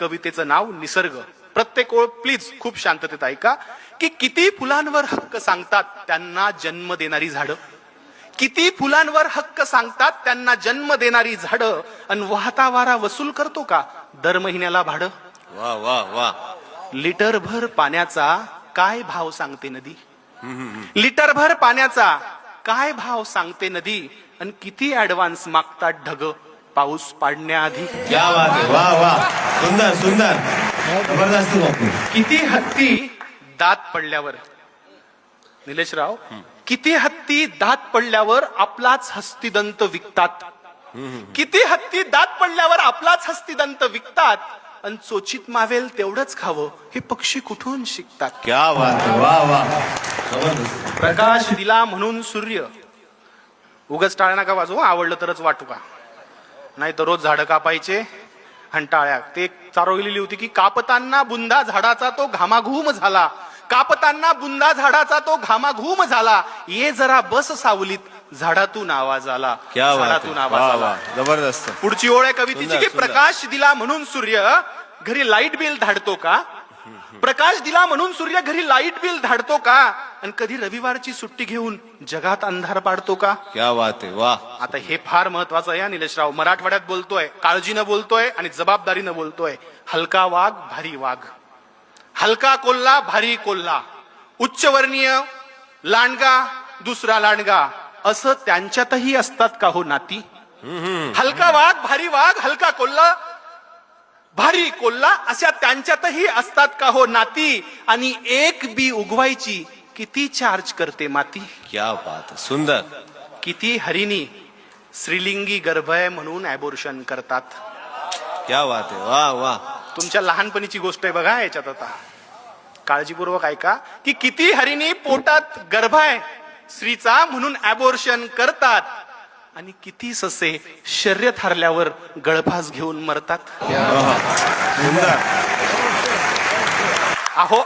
कवितेचं नाव निसर्ग. प्रत्येक ओळ प्लीज खूप शांततेत ऐका. की किती फुलांवर हक्क सांगतात त्यांना जन्म देणारी झाडं, किती फुलांवर हक्क सांगतात त्यांना जन्म देणारी झाडं, आणि वाहता वारा वसूल करतो का दर महिन्याला भाडं. वा वा वा. लिटरभर पाण्याचा काय भाव सांगते नदी, लिटरभर पाण्याचा काय भाव सांगते नदी, आणि किती ऍडव्हान्स मागतात ढग पाऊस पाडण्याआधी. क्या बात आहे. वा वा. सुंदर सुंदर. जबरदस्त बापू. किती हत्ती दात पडल्यावर, निलेशराव, किती हत्ती दात पडल्यावर आपलाच हस्तिदंत विकतात, किती हत्ती दात पडल्यावर आपलाच हस्तिदंत विकतात, आणि चोचीत मावेल तेवढंच खावं हे पक्षी कुठून शिकतात. क्या बात आहे. वा वा. जबरदस्त. प्रकाश दिला म्हणून सूर्य, उगाच टाळ्या नका वाजवू, आवडलं तरच वाटू का, नाही तर रोज झाडं कापायचे आणि टाळ्या. ते चारोळलेली होती की कापताना बुंदा झाडाचा तो घामाघूम झाला, कापताना बुंदा झाडाचा तो घामाघूम झाला, ये जरा बस सावलीत झाडातून आवाज आला, क्या बात झाडातून आहे. आवाज वा आला. वा. जबरदस्त. पुढची ओळ आहे कवितेची सुंदर, की सुंदर. प्रकाश दिला म्हणून सूर्य घरी लाईट बिल धाडतो का, प्रकाश दिला म्हणून सूर्य घरी लाईट बिल धाडतो का, आणि कधी रविवारची सुट्टी घेऊन जगात अंधार पाडतो का. क्या बात आहे. वा. आता हे फार महत्वाचं आहे निलेशराव. मराठवाड्यात बोलतोय, काळजीनं बोलतोय आणि जबाबदारीनं बोलतोय. हलका वाघ भारी वाघ, हलका कोल्हा भारी कोल्हा, उच्चवर्णीय लांडगा दुसरा लांडगा, असं त्यांच्यातही असतात का हो नाती. हलका वाघ भारी वाघ, हलका कोल्हा भारी कोल्हा, अशा त्यांच्यातही असतात का हो नाती, आणि एक बी उगवायची किती चार्ज करते माती. क्या बात आहे. सुंदर. किती हरिणी श्रीलिंगी गर्भ आहे म्हणून ॲबॉर्शन करतात. क्या बात आहे. वा वा. तुमच्या लहानपणीची गोष्ट आहे बघा याच्यात, आता काळजीपूर्वक ऐका. की किती हरिणी पोटात गर्भ आहे स्त्रीचा म्हणून ॲबॉर्शन करतात, आणि किती ससे शर्यत हरल्यावर गळफास घेऊन मरतात. सुंदर. अहो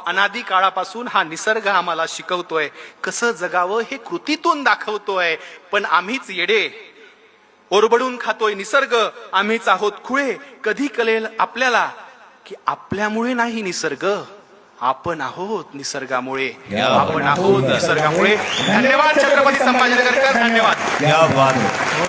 अनादी काळापासून हा निसर्ग आम्हाला शिकवतोय कसं जगावं, हे कृतीतून दाखवतोय. पण आम्हीच येडे, ओरबडून खातोय निसर्ग, आम्हीच आहोत खुळे. कधी कळेल आपल्याला की आपल्यामुळे नाही निसर्ग, आपण आहोत निसर्गामुळे, आपण आहोत निसर्गामुळे. धन्यवाद छत्रपती संभाजीनगरकर, धन्यवाद. क्या बात आहे.